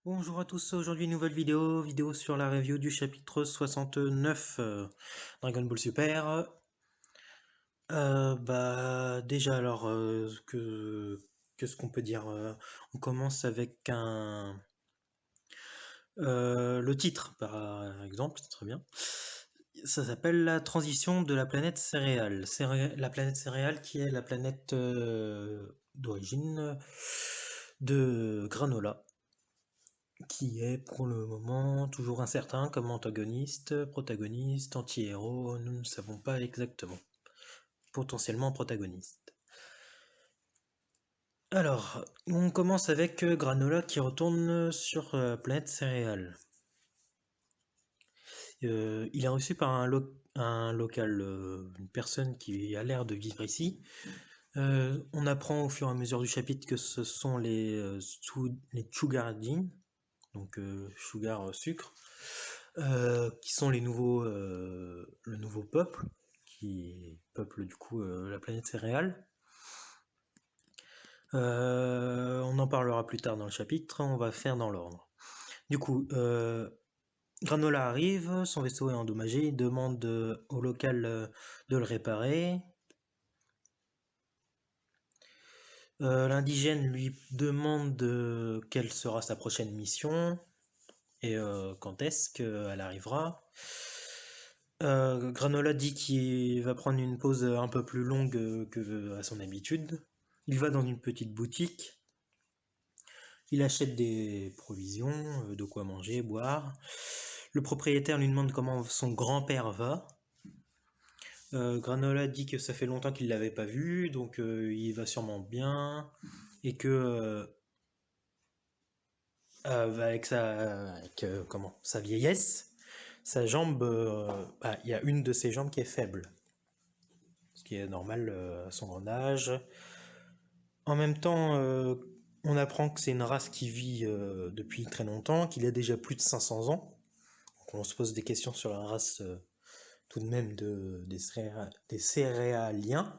Bonjour à tous, aujourd'hui nouvelle vidéo sur la review du chapitre 69 Dragon Ball Super. Déjà alors, qu'est-ce qu'on peut dire? On commence avec le titre par exemple, c'est très bien. Ça s'appelle la transition de la planète céréale. La planète céréale qui est la planète d'origine de Granola, qui est pour le moment toujours incertain comme antagoniste, protagoniste, anti-héros, nous ne savons pas exactement. Potentiellement protagoniste. Alors, on commence avec Granola qui retourne sur la planète céréale. Il est reçu par un local, une personne qui a l'air de vivre ici. On apprend au fur et à mesure du chapitre que ce sont les Chugardin, donc sugar, sucre, qui sont le nouveau peuple, qui peuple du coup la planète céréale. On en parlera plus tard dans le chapitre, on va faire dans l'ordre. Du coup, Granola arrive, son vaisseau est endommagé, il demande au local de le réparer. L'indigène lui demande quelle sera sa prochaine mission et quand est-ce qu'elle arrivera. Granola dit qu'il va prendre une pause un peu plus longue que à son habitude. Il va dans une petite boutique. Il achète des provisions, de quoi manger, boire. Le propriétaire lui demande comment son grand-père va. Granola dit que ça fait longtemps qu'il l'avait pas vu, donc il va sûrement bien, et que sa vieillesse, sa jambe, il y a une de ses jambes qui est faible, ce qui est normal à son grand âge. En même temps, on apprend que c'est une race qui vit depuis très longtemps, qu'il a déjà plus de 500 ans. Donc on se pose des questions sur la race tout de même des céréaliens.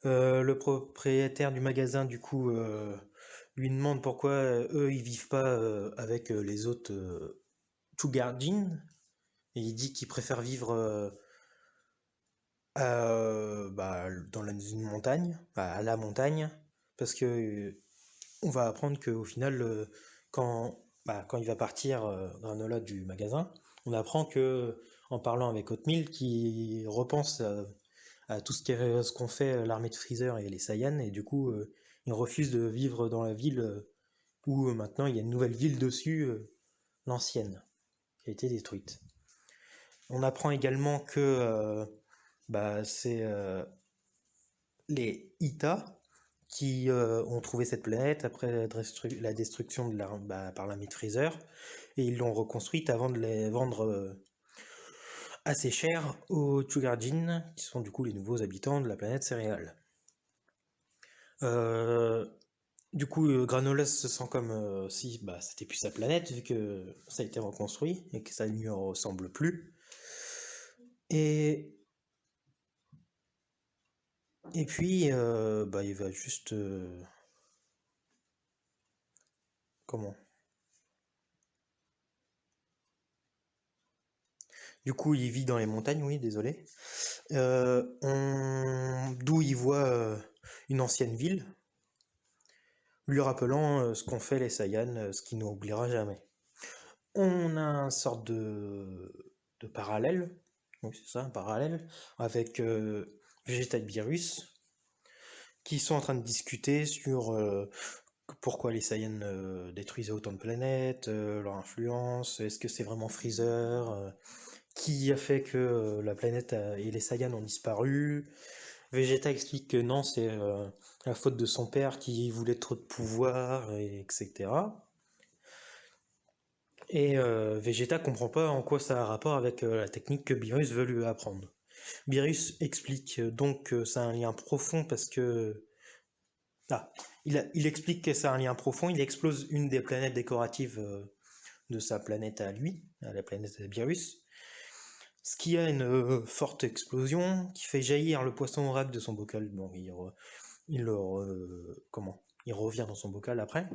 Le propriétaire du magasin, du coup, lui demande pourquoi eux, ils vivent pas avec les autres Chugardin. Et il dit qu'il préfère vivre dans une montagne, à la montagne, parce que on va apprendre qu'au final, quand il va partir Granola du magasin, on apprend que en parlant avec Oatmeal, qu'il repense à tout ce qu'ont fait l'armée de Freezer et les Saiyans, et du coup, il refuse de vivre dans la ville où maintenant il y a une nouvelle ville dessus, l'ancienne, qui a été détruite. On apprend également que c'est les Ita qui ont trouvé cette planète après la destruction par l'armée de Freezer, et ils l'ont reconstruite avant de les vendre assez cher aux Chugardin, qui sont du coup les nouveaux habitants de la planète céréale. Du coup, Granola se sent comme si c'était plus sa planète, vu que ça a été reconstruit et que ça ne lui ressemble plus. Et, et puis, il va juste... comment Du coup, il vit dans les montagnes, oui, désolé. D'où il voit une ancienne ville, lui rappelant ce qu'ont fait les Saiyans, ce qu'il n'oubliera jamais. On a un sorte de parallèle, oui c'est ça, un parallèle, avec Vegeta et Beerus, qui sont en train de discuter sur pourquoi les Saiyans détruisaient autant de planètes, leur influence, est-ce que c'est vraiment Freezer, qui a fait que la planète et les Saiyans ont disparu. Vegeta explique que non, c'est la faute de son père qui voulait trop de pouvoir, etc. Et Vegeta comprend pas en quoi ça a rapport avec la technique que Beerus veut lui apprendre. Beerus explique donc que ça a un lien profond parce que... Ah, il explique que ça a un lien profond, il explose une des planètes décoratives de sa planète à lui, à la planète de Beerus, ce qui a une forte explosion qui fait jaillir le poisson oracle de son bocal. Bon, il revient dans son bocal après.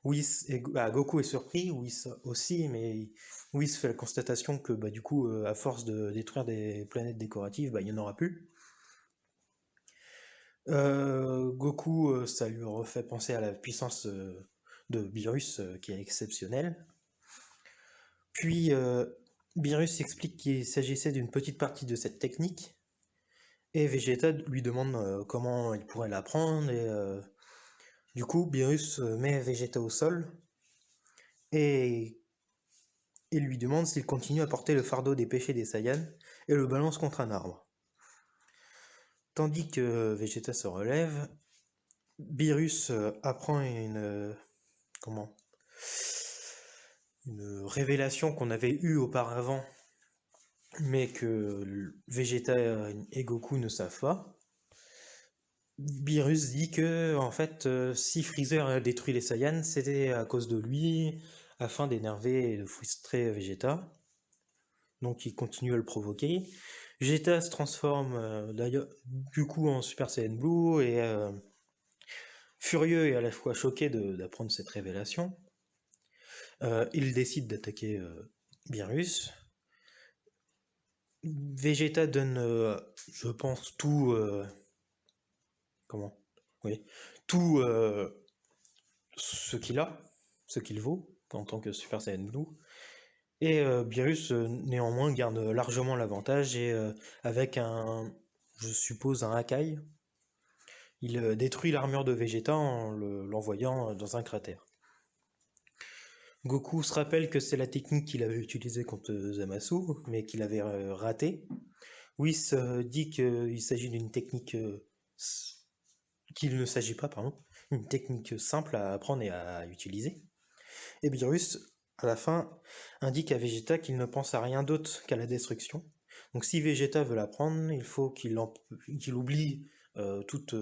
Goku est surpris, Whis aussi, mais Whis fait la constatation que du coup, à force de détruire des planètes décoratives, il n'y en aura plus. Goku, ça lui refait penser à la puissance de Beerus, qui est exceptionnelle. Puis Beerus explique qu'il s'agissait d'une petite partie de cette technique, et Vegeta lui demande comment il pourrait l'apprendre, et du coup Beerus met Vegeta au sol, et il lui demande s'il continue à porter le fardeau des péchés des Saiyans, et le balance contre un arbre. Tandis que Vegeta se relève, Beerus apprend une révélation qu'on avait eue auparavant, mais que Vegeta et Goku ne savent pas. Beerus dit que, en fait, si Freezer a détruit les Saiyans, c'était à cause de lui, afin d'énerver et de frustrer Vegeta. Donc il continue à le provoquer. Vegeta se transforme d'ailleurs du coup en Super Saiyan Blue, et furieux et à la fois choqué d'apprendre cette révélation, il décide d'attaquer Beerus. Vegeta donne, je pense, tout tout ce qu'il vaut en tant que Super Saiyan Blue. Et Beerus, néanmoins, garde largement l'avantage, et avec je suppose, un Hakai, il détruit l'armure de Vegeta en l'envoyant dans un cratère. Goku se rappelle que c'est la technique qu'il avait utilisée contre Zamasu, mais qu'il avait ratée. Whis dit qu'il s'agit d'une technique qu'il ne s'agit pas, pardon, une technique simple à apprendre et à utiliser. Et Beerus, à la fin, indique à Vegeta qu'il ne pense à rien d'autre qu'à la destruction. Donc si Vegeta veut l'apprendre, il faut qu'il oublie toutes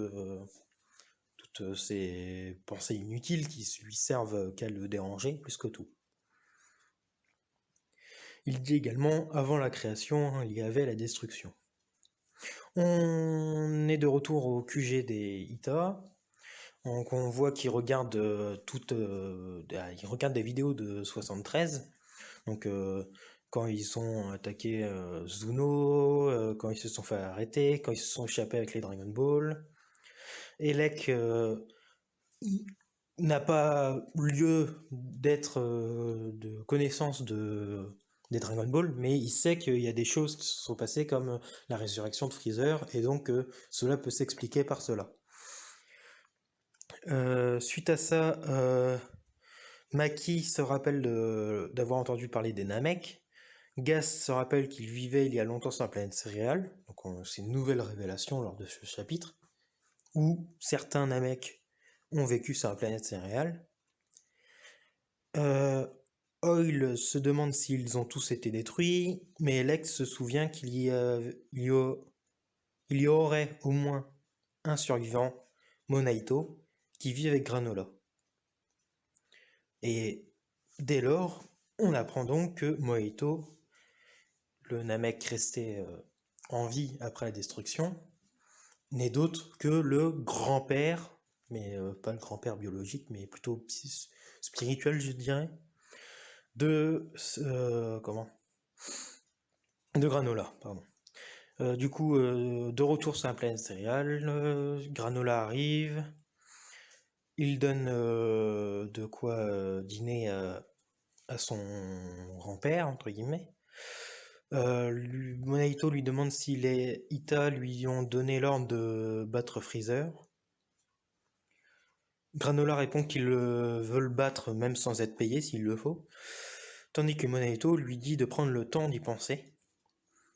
ces pensées inutiles qui lui servent qu'à le déranger plus que tout. Il dit également, avant la création, il y avait la destruction. On est de retour au QG des Ita. Donc on voit qu'ils regardent ils regardent des vidéos de 73. Donc quand ils ont attaqué Zuno, quand ils se sont fait arrêter, quand ils se sont échappés avec les Dragon Ball. Elec n'a pas lieu d'être de connaissance des Dragon Ball, mais il sait qu'il y a des choses qui se sont passées comme la résurrection de Freezer, et donc cela peut s'expliquer par cela. Suite à ça, Maki se rappelle d'avoir entendu parler des Namek. Gas se rappelle qu'il vivait il y a longtemps sur la planète céréale, donc c'est une nouvelle révélation lors de ce chapitre, où certains Namek ont vécu sur la planète céréale. Oil se demande s'ils ont tous été détruits, mais Lex se souvient qu'il y aurait au moins un survivant, Monaito, qui vit avec Granola. Et dès lors, on apprend donc que Monaito, le Namek resté en vie après la destruction, n'est d'autre que le grand-père, mais pas le grand-père biologique, mais plutôt spirituel, je dirais, de Granola, pardon. Du coup, de retour sur la planète céréale, Granola arrive, il donne de quoi dîner à son grand-père, entre guillemets. Monaito lui demande si les Ita lui ont donné l'ordre de battre Freezer. Granola répond qu'il veut le battre même sans être payé s'il le faut, tandis que Monaito lui dit de prendre le temps d'y penser.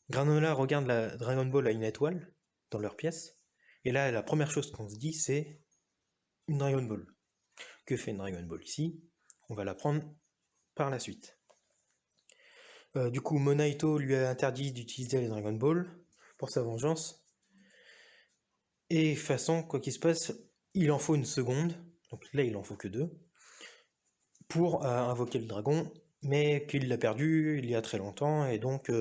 Granola regarde la Dragon Ball à une étoile dans leur pièce, et là la première chose qu'on se dit c'est une Dragon Ball. Que fait une Dragon Ball ici? On va l'apprendre par la suite. Du coup, Monaito lui a interdit d'utiliser les Dragon Ball pour sa vengeance. Et de toute façon, quoi qu'il se passe, il en faut une seconde, donc là il en faut que 2, pour invoquer le dragon, mais qu'il l'a perdu il y a très longtemps, et donc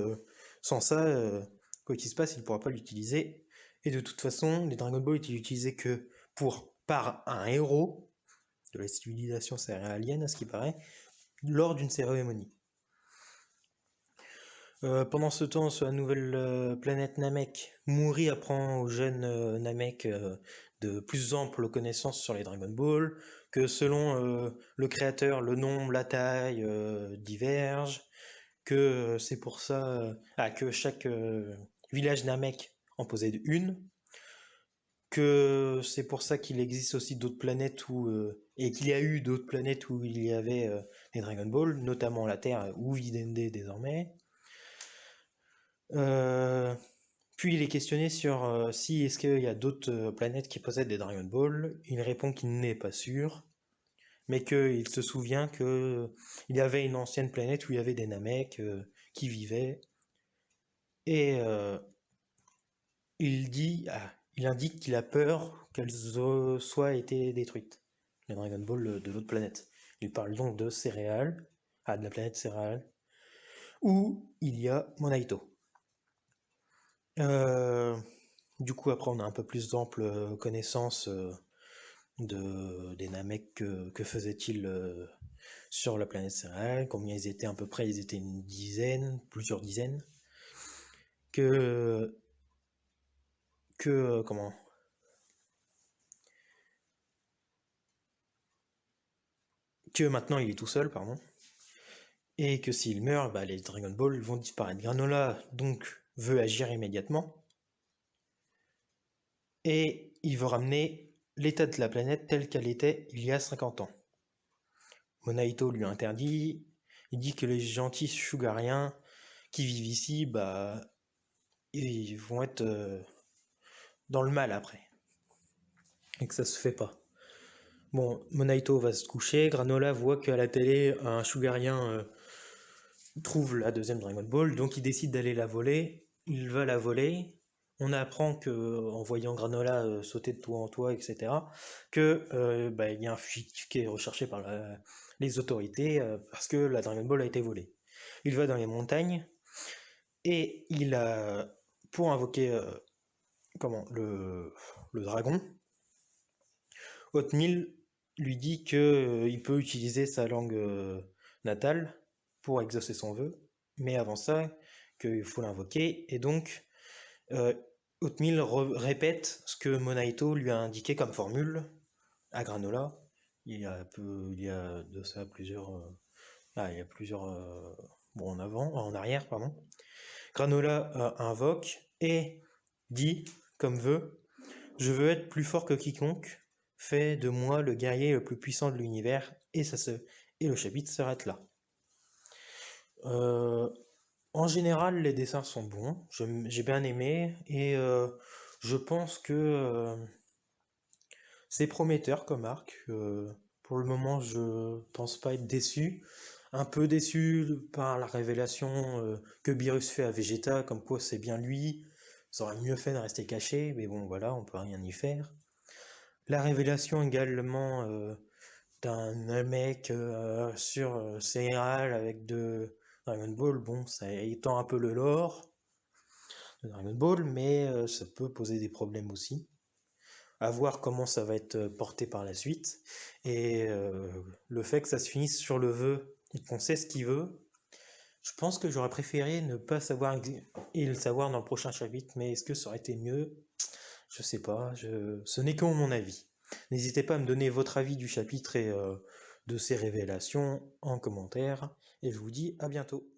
sans ça, quoi qu'il se passe, il ne pourra pas l'utiliser. Et de toute façon, les Dragon Ball étaient utilisés que par un héros, de la civilisation céréalienne, à ce qui paraît, lors d'une cérémonie. Pendant ce temps, sur la nouvelle planète Namek, Mouri apprend au jeune Namek de plus amples connaissances sur les Dragon Ball, que selon le créateur, le nombre, la taille divergent, que c'est pour ça que chaque village Namek en possède une, que c'est pour ça qu'il existe aussi d'autres planètes et qu'il y a eu d'autres planètes où il y avait des Dragon Ball, notamment la Terre ou Vidende désormais. Puis il est questionné sur si est-ce qu'il y a d'autres planètes qui possèdent des Dragon Ball. Il répond qu'il n'est pas sûr, mais qu'il se souvient qu'il y avait une ancienne planète où il y avait des Namek qui vivaient. Et il indique qu'il a peur qu'elles soient été détruites, les Dragon Ball de l'autre planète. Il parle donc de Céréales, de la planète Céréales, où il y a Monaito. Du coup, après, on a un peu plus d'ample connaissance des Namek, que faisaient-ils sur la planète Céréales, combien ils étaient à peu près, ils étaient une dizaine, plusieurs dizaines, que maintenant il est tout seul, pardon, et que s'il meurt, les Dragon Ball vont disparaître. Granola, donc, veut agir immédiatement, et il veut ramener l'état de la planète tel qu'elle était il y a 50 ans. Monaito lui interdit, il dit que les gentils Shugariens qui vivent ici, ils vont être dans le mal après, et que ça se fait pas. Bon, Monaito va se coucher, Granola voit qu'à la télé, un Shugarien trouve la deuxième Dragon Ball, donc il décide d'aller la voler, il va la voler, on apprend que, en voyant Granola sauter de toit en toit, etc., que il y a un fugitif qui est recherché par les autorités parce que la Dragon Ball a été volée. Il va dans les montagnes, et il a, pour invoquer le dragon, Hotmil lui dit que il peut utiliser sa langue natale pour exaucer son vœu, mais avant ça, qu'il faut l'invoquer, et donc Hotmil répète ce que Monaito lui a indiqué comme formule à Granola. Il y a de ça plusieurs en arrière, pardon. Granola invoque et dit comme vœu: je veux être plus fort que quiconque, fais de moi le guerrier le plus puissant de l'univers, et le chapitre s'arrête là. En général, les dessins sont bons, j'ai bien aimé, et je pense que c'est prometteur comme arc. Pour le moment, je pense pas être déçu. Un peu déçu par la révélation que Beerus fait à Vegeta, comme quoi c'est bien lui. Ça aurait mieux fait de rester caché, mais bon voilà, on peut rien y faire. La révélation également d'un mec sur Céréales avec de Dragon Ball, bon, ça étend un peu le lore de Dragon Ball, mais ça peut poser des problèmes aussi. À voir comment ça va être porté par la suite, et le fait que ça se finisse sur le vœu et qu'on sait ce qu'il veut, je pense que j'aurais préféré ne pas savoir et le savoir dans le prochain chapitre, mais est-ce que ça aurait été mieux? Je sais pas, ce n'est que mon avis. N'hésitez pas à me donner votre avis du chapitre et de ces révélations en commentaire, et je vous dis à bientôt.